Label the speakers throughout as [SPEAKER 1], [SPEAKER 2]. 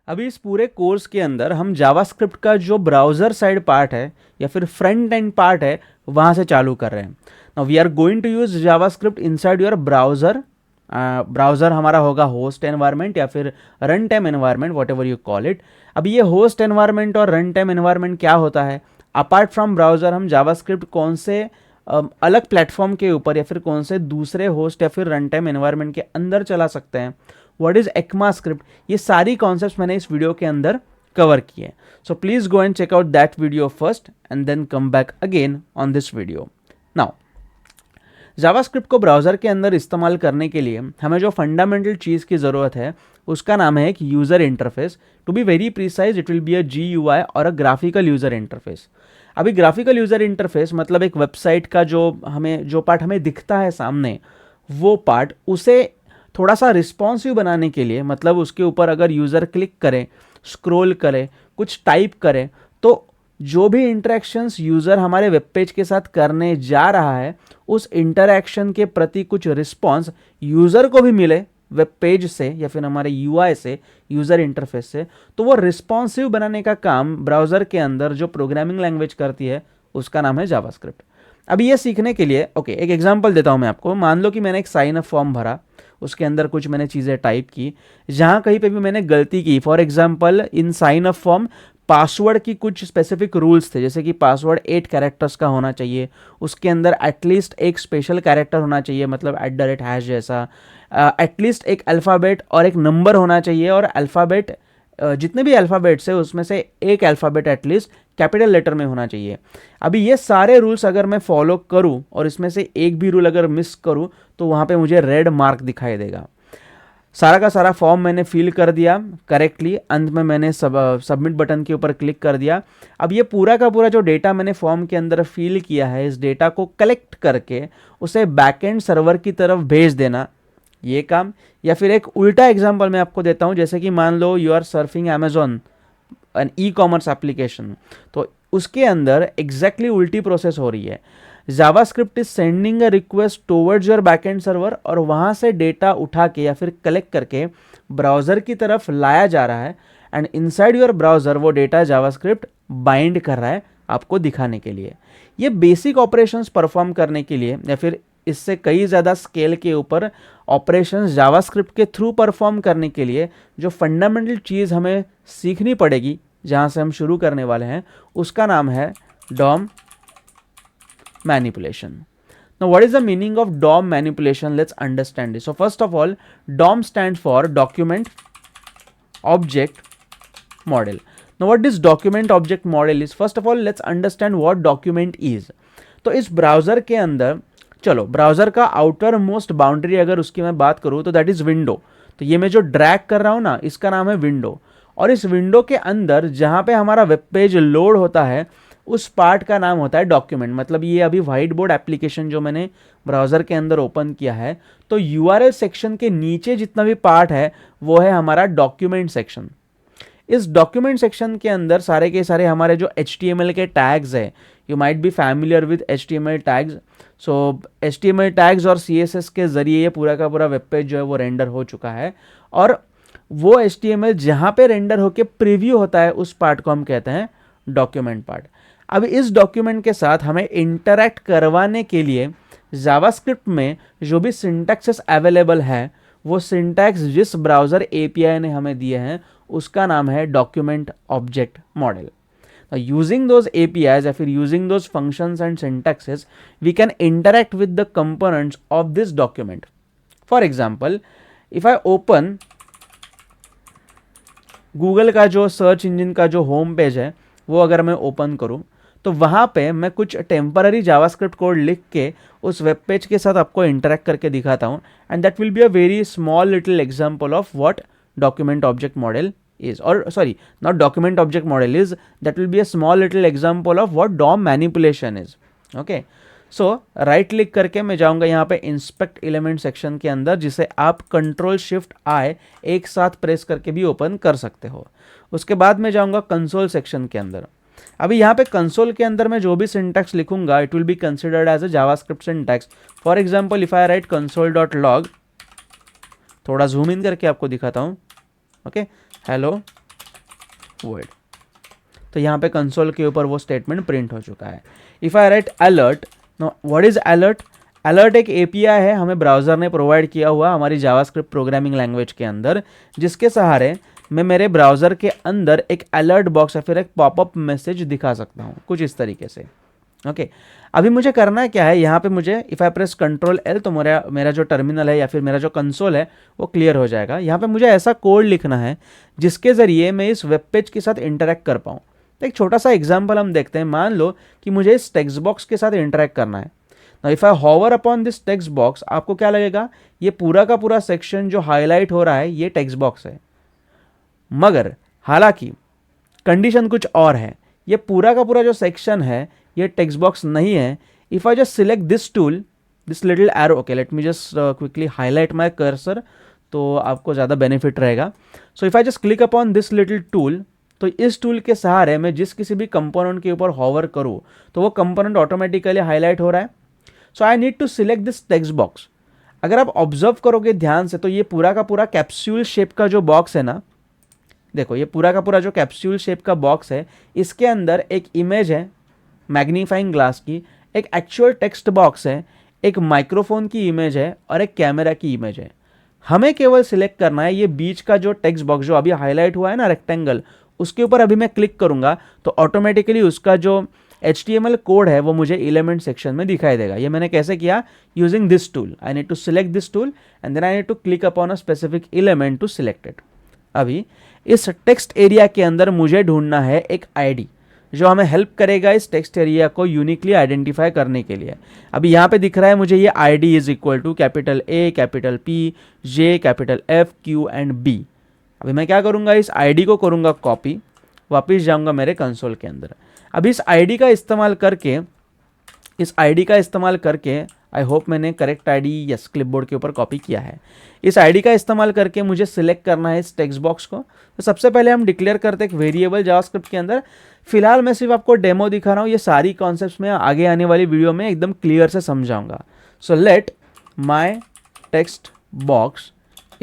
[SPEAKER 1] अभी इस पूरे कोर्स के अंदर हम जावास्क्रिप्ट का जो ब्राउज़र साइड पार्ट है या फिर फ्रंट एंड पार्ट है वहाँ से चालू कर रहे हैं। Now we are going to use JavaScript inside your browser. Browser हमारा होगा होस्ट एनवायरनमेंट या फिर run time environment, whatever you call it. अभी ये होस्ट एनवायरनमेंट और रन टाइम एनवायरनमेंट क्या होता है? अपार्ट फ्रॉम ब्राउज़र हम जावास्क्रिप्ट कौन से अलग प्लेटफॉर्म के ऊपर या फिर कौन से दूसरे होस्ट या फिर रन टाइम एनवायरनमेंट के अंदर चला सकते हैं, व्हाट इज ECMAScript, ये सारी कॉन्सेप्ट्स मैंने इस वीडियो के अंदर कवर किए। So please go and check out that video first and then come back again on this video. Now JavaScript को ब्राउज़र के अंदर इस्तेमाल करने के लिए हमें जो फंडामेंटल चीज़ की ज़रूरत है उसका नाम है एक user interface. To be very precise it will be a GUI और अ ग्राफिकल यूज़र इंटरफेस। अभी ग्राफिकल यूज़र इंटरफेस मतलब एक वेबसाइट का जो पार्ट हमें दिखता है सामने, वो पार्ट उसे थोड़ा सा रिस्पॉन्सिव बनाने के लिए, मतलब उसके ऊपर अगर यूज़र क्लिक करे, स्क्रॉल करे, कुछ टाइप करे, तो जो भी इंटरेक्शंस यूज़र हमारे वेब पेज के साथ करने जा रहा है उस इंटरेक्शन के प्रति कुछ रिस्पॉन्स यूज़र को भी मिले वेब पेज से या फिर हमारे UI से, यूज़र इंटरफेस से, तो वो रिस्पॉन्सिव बनाने का काम ब्राउज़र के अंदर जो प्रोग्रामिंग लैंग्वेज करती है उसका नाम है जावास्क्रिप्ट। अभी ये सीखने के लिए एक एग्जांपल देता हूँ मैं आपको। मान लो कि मैंने एक साइन अप फॉर्म भरा, उसके अंदर कुछ मैंने चीज़ें टाइप की, जहाँ कहीं पे भी मैंने गलती की, for example in sign up form password की कुछ स्पेसिफिक रूल्स थे, जैसे कि पासवर्ड 8 कैरेक्टर्स का होना चाहिए, उसके अंदर एटलीस्ट एक स्पेशल कैरेक्टर होना चाहिए, मतलब @ जैसा, एटलीस्ट एक अल्फ़ाबेट और एक नंबर होना चाहिए, और अल्फ़ाबेट जितने भी अल्फ़ाबेट्स है उसमें से एक अल्फ़ाबेट एटलीस्ट कैपिटल लेटर में होना चाहिए। अभी ये सारे रूल्स अगर मैं फॉलो करूं और इसमें से एक भी रूल अगर मिस करूं तो वहाँ पे मुझे रेड मार्क दिखाई देगा। सारा का सारा फॉर्म मैंने फिल कर दिया करेक्टली, अंत में मैंने सबमिट बटन के ऊपर क्लिक कर दिया। अब ये पूरा का पूरा जो डेटा मैंने फॉर्म के अंदर फिल किया है, इस डेटा को कलेक्ट करके उसे बैकएंड सर्वर की तरफ भेज देना, ये काम। या फिर एक उल्टा एग्जांपल मैं आपको देता हूँ, जैसे कि मान लो you are surfing Amazon, an e-commerce application, तो उसके अंदर एग्जैक्टली उल्टी प्रोसेस हो रही है। JavaScript is sending a request towards your backend server, और वहाँ से डेटा उठा के या फिर कलेक्ट करके ब्राउज़र की तरफ लाया जा रहा है, एंड इनसाइड योर ब्राउज़र वो डेटा जावास्क्रिप्ट बाइंड कर रहा है आपको दिखाने के लिए। ये बेसिक ऑपरेशंस परफॉर्म करने के लिए या फिर इससे कई ज़्यादा स्केल के ऊपर ऑपरेशंस जावास्क्रिप्ट के थ्रू परफॉर्म करने के लिए जो फंडामेंटल चीज़ हमें सीखनी पड़ेगी, जहाँ से हम शुरू करने वाले हैं, उसका नाम है DOM manipulation. Now, what is the meaning of DOM manipulation? Let's understand this. So, first of all, DOM stands for Document Object Model. Now, what this Document Object Model is? First of all, let's understand what document is. तो इस browser के अंदर, चलो browser का outer most boundary अगर उसकी मैं बात करूँ तो दैट इज़ विंडो। तो ये मैं जो ड्रैग कर रहा हूँ ना, इसका नाम है विंडो। और इस विंडो के अंदर जहाँ पे हमारा वेब पेज लोड होता है उस पार्ट का नाम होता है डॉक्यूमेंट। मतलब ये अभी व्हाइट बोर्ड एप्लीकेशन जो मैंने ब्राउज़र के अंदर ओपन किया है, तो URL सेक्शन के नीचे जितना भी पार्ट है वो है हमारा डॉक्यूमेंट सेक्शन। इस डॉक्यूमेंट सेक्शन के अंदर सारे के सारे हमारे जो HTML के टैग्स है, you might be familiar with HTML tags. So HTML tags और CSS के ज़रिए ये पूरा का पूरा वेब पेज जो है वो रेंडर हो चुका है, और वो HTML जहाँ पे रेंडर होके प्रीव्यू होता है उस पार्ट को हम कहते हैं डॉक्यूमेंट पार्ट। अब इस डॉक्यूमेंट के साथ हमें इंटरैक्ट करवाने के लिए जावास्क्रिप्ट में जो भी सिंटैक्सेस अवेलेबल है, वो सिंटैक्स जिस ब्राउज़र API ने हमें दिए हैं उसका नाम है document object model. Using those APIs या फिर using those functions and syntaxes, we can interact with the components of this document. For example, if I open Google का जो सर्च इंजन का जो होम पेज है वो अगर मैं ओपन करूं, तो वहाँ पे मैं कुछ टेम्पररी जावास्क्रिप्ट कोड लिख के उस वेब पेज के साथ आपको इंटरेक्ट करके दिखाता हूँ, and that will be a very small little example of what document object model is, or sorry, not document object model is, that will be a small little example of what DOM manipulation is. Okay, so right click करके मैं जाऊंगा यहाँ पे inspect element section के अंदर, जिसे आप Ctrl+Shift+I एक साथ प्रेस करके भी ओपन कर सकते हो। उसके बाद मैं जाऊंगा कंसोल सेक्शन के अंदर। अभी यहाँ पे कंसोल के अंदर मैं जो भी सिंटैक्स लिखूंगा it will be considered as a JavaScript syntax. For example if I write console.log, थोड़ा जूम इन करके आपको दिखाता हूँ। Okay, hello void। तो यहाँ पे कंसोल के ऊपर वो स्टेटमेंट प्रिंट हो चुका है। If I right alert, know what is alert? Alert एक एपीआई है हमें ब्राउज़र ने प्रोवाइड किया हुआ हमारी जावास्क्रिप्ट प्रोग्रामिंग लैंग्वेज के अंदर, जिसके सहारे मैं मेरे ब्राउज़र के अंदर एक अलर्ट बॉक्स या फिर एक पॉपअप मैसेज दिखा सकता हूँ कुछ इस तरीके से। ओके अभी मुझे करना क्या है, यहाँ पे मुझे if I press control L तो मेरा जो टर्मिनल है या फिर मेरा जो कंसोल है वो क्लियर हो जाएगा। यहाँ पे मुझे ऐसा कोड लिखना है जिसके ज़रिए मैं इस वेब पेज के साथ इंटरेक्ट कर पाऊँ। तो एक छोटा सा एग्जाम्पल हम देखते हैं। मान लो कि मुझे इस टेक्स्ट बॉक्स के साथ इंटरेक्ट करना है। Now if I hover upon this text box, आपको क्या लगेगा, ये पूरा का पूरा सेक्शन जो हाईलाइट हो रहा है ये टेक्स्ट बॉक्स है। मगर हालांकि कंडीशन कुछ और है, ये पूरा का पूरा जो सेक्शन है ये टेक्स्ट बॉक्स नहीं है। If I just select this tool, this little arrow, okay let me just quickly highlight my cursor तो आपको ज़्यादा बेनिफिट रहेगा। So if I just click upon this little tool, तो इस टूल के सहारे मैं जिस किसी भी कंपोनेंट के ऊपर हॉवर करूँ तो वो कंपोनेंट ऑटोमेटिकली हाईलाइट हो रहा है। So I need to select this text box. अगर आप ऑब्जर्व करोगे ध्यान से तो ये पूरा का पूरा कैप्सूल शेप का जो बॉक्स है ना, देखो ये पूरा का पूरा जो कैप्सूल शेप का बॉक्स है, इसके अंदर एक इमेज है मैग्नीफाइंग ग्लास की, एक एक्चुअल टेक्स्ट बॉक्स है, एक माइक्रोफोन की इमेज है और एक कैमरा की इमेज है। हमें केवल सिलेक्ट करना है ये बीच का जो टेक्स्ट बॉक्स जो अभी हाईलाइट हुआ है ना रेक्टेंगल, उसके ऊपर अभी मैं क्लिक करूंगा तो ऑटोमेटिकली उसका जो HTML कोड है वो मुझे एलिमेंट सेक्शन में दिखाई देगा। ये मैंने कैसे किया, using this tool. I need to select this tool and then I need to click upon a specific element to select it. अभी इस टेक्स्ट एरिया के अंदर मुझे ढूंढना है एक आईडी जो हमें हेल्प करेगा इस टेक्स्ट एरिया को यूनिकली आइडेंटिफाई करने के लिए। अभी यहाँ पे दिख रहा है मुझे ये ID is equal to capital A, capital P, J, capital F, Q and B। अभी मैं क्या करूँगा, इस आईडी को करूँगा कॉपी, वापस जाऊँगा मेरे कंसोल के अंदर। अभी इस आईडी का इस्तेमाल करके आई होप मैंने करेक्ट आईडी यस क्लिपबोर्ड के ऊपर कॉपी किया है। इस आईडी का इस्तेमाल करके मुझे सिलेक्ट करना है इस टेक्स्ट बॉक्स को। तो सबसे पहले हम डिक्लेयर करते हैं एक वेरिएबल जावास्क्रिप्ट के अंदर। फिलहाल मैं सिर्फ आपको डेमो दिखा रहा हूँ, ये सारी कॉन्सेप्ट्स में आगे आने वाली वीडियो में एकदम क्लियर से समझाऊंगा। So let my text box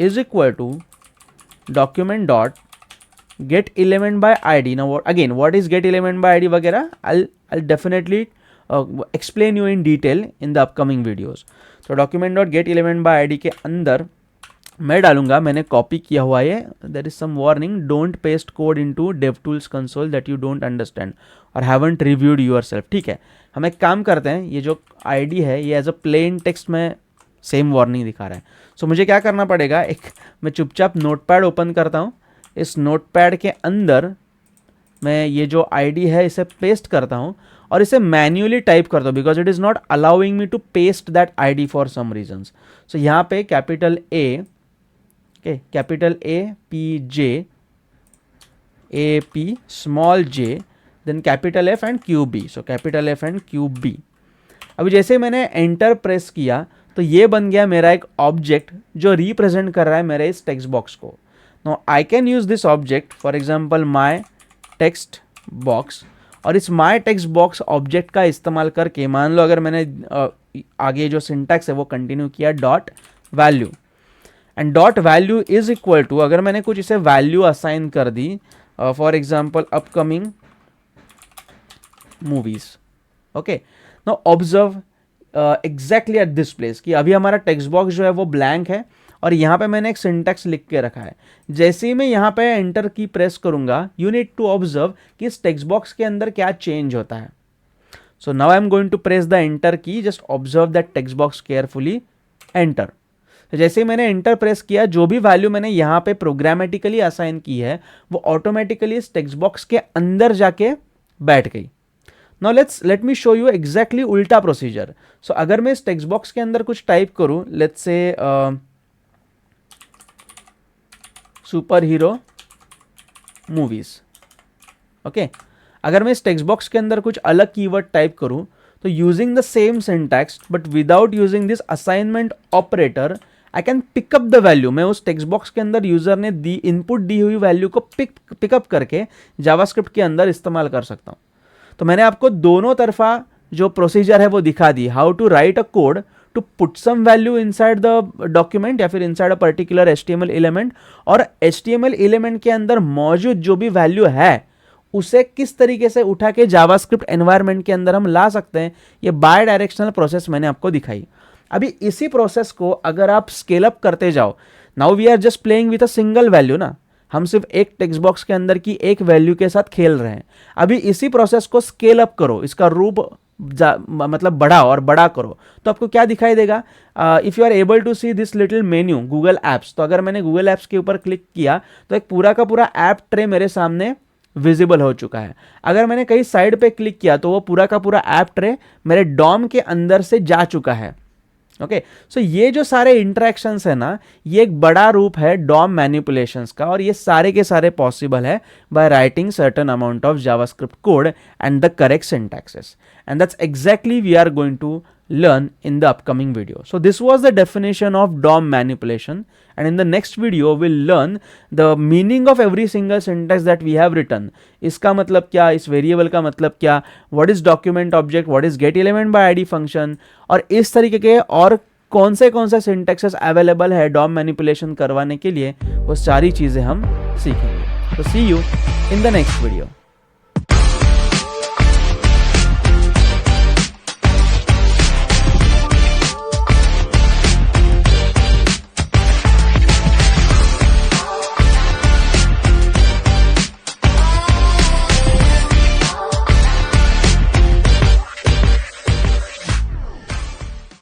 [SPEAKER 1] is equal to document dot get element by id। now what is get element by id वगैरह I'll definitely explain you in detail in the upcoming videos। तो document dot get element by id के अंदर मैं डालूंगा, मैंने copy किया हुआ है, there is some warning, don't paste code into devtools console that you don't understand or haven't reviewed yourself। ठीक है, हम एक काम करते हैं, ये जो id है ये एज अ प्लेन टेक्स्ट में सेम वार्निंग दिखा रहा है। सो मुझे क्या करना पड़ेगा, एक मैं चुपचाप नोटपैड ओपन करता हूँ, इस नोटपैड के अंदर मैं ये जो आईडी है इसे पेस्ट करता हूँ और इसे मैन्युअली टाइप करता हूँ because it is not allowing me to paste that ID for some reasons. So यहाँ पे capital A P J A P small j then capital F and Q B। So capital F and Q B। अभी जैसे मैंने enter press किया तो ये बन गया मेरा एक ऑब्जेक्ट जो रिप्रेजेंट कर रहा है मेरे इस टेक्स्ट बॉक्स को। Now I can use this object, for example my text box, और इस my text box ऑब्जेक्ट का इस्तेमाल करके मान लो अगर मैंने आगे जो सिंटैक्स है वो कंटिन्यू किया dot value and dot value is equal to, अगर मैंने कुछ इसे वैल्यू असाइन कर दी for example upcoming movies. Okay now observe exactly at this place कि अभी हमारा टेक्स्ट बॉक्स जो है वो ब्लैंक है और यहाँ पे मैंने एक सिंटैक्स लिख के रखा है। जैसे ही मैं यहाँ पे एंटर की प्रेस करूंगा यू नीड टू ऑब्जर्व कि इस टेक्स्ट बॉक्स के अंदर क्या चेंज होता है। So now I am going to press the enter key, just observe that text box carefully, enter. तो जैसे ही मैंने एंटर प्रेस किया जो भी वैल्यू मैंने यहाँ पे प्रोग्रामेटिकली असाइन की है वो ऑटोमेटिकली इस टेक्स्ट बॉक्स के अंदर जाके बैठ गई। Now let me show you exactly उल्टा प्रोसीजर। सो अगर मैं इस टेक्स्ट बॉक्स के अंदर कुछ टाइप करूँ, let's say super hero movies. Okay, अगर मैं इस टेक्स्ट बॉक्स के अंदर कुछ अलग कीवर्ड टाइप करूं तो using the same syntax but without using this assignment operator I can pick up the value. मैं उस टेक्स्ट बॉक्स के अंदर यूजर ने दी इनपुट दी हुई वैल्यू को पिकअप करके जावास्क्रिप्ट के अंदर इस्तेमाल कर सकता हूं। तो मैंने आपको दोनों तरफा जो प्रोसीजर है वो दिखा दी, how to write a code to put some value inside the document या फिर inside a particular HTML element, और HTML एलिमेंट के अंदर मौजूद जो भी वैल्यू है उसे किस तरीके से उठा के जावास्क्रिप्ट एनवायरनमेंट के अंदर हम ला सकते हैं, ये बाय डायरेक्शनल प्रोसेस मैंने आपको दिखाई। अभी इसी प्रोसेस को अगर आप स्केल अप करते जाओ, now we are just playing with a single value ना, हम सिर्फ एक टेक्स्ट बॉक्स के अंदर की एक वैल्यू के साथ खेल रहे हैं। अभी इसी प्रोसेस को स्केल अप करो, इसका रूप मतलब बढ़ाओ और बड़ा करो, तो आपको क्या दिखाई देगा? If you are able to see this little menu Google apps, तो अगर मैंने गूगल एप्स के ऊपर क्लिक किया तो एक पूरा का पूरा ऐप ट्रे मेरे सामने विजिबल हो चुका है। अगर मैंने कहीं साइड पे क्लिक किया तो वो पूरा का पूरा ऐप ट्रे मेरे डॉम के अंदर से जा चुका है। ओके, सो ये जो सारे इंटरेक्शंस है ना, ये एक बड़ा रूप है डॉम मैनिपुलेशंस का, और ये सारे के सारे पॉसिबल है by writing certain amount of JavaScript code and the correct syntaxes, and that's exactly we are going to learn in the upcoming video. So this was the definition of DOM manipulation, and in the next video we'll learn the meaning of every single syntax that we have written. इसका मतलब क्या, इस variable का मतलब क्या, what is document object, what is get element by id function, और इस तरीके के और कौन से सिंटैक्सेस अवेलेबल है DOM मैनिपुलेशन करवाने के लिए, वो सारी चीज़ें हम सीखेंगे। तो see you in the next video.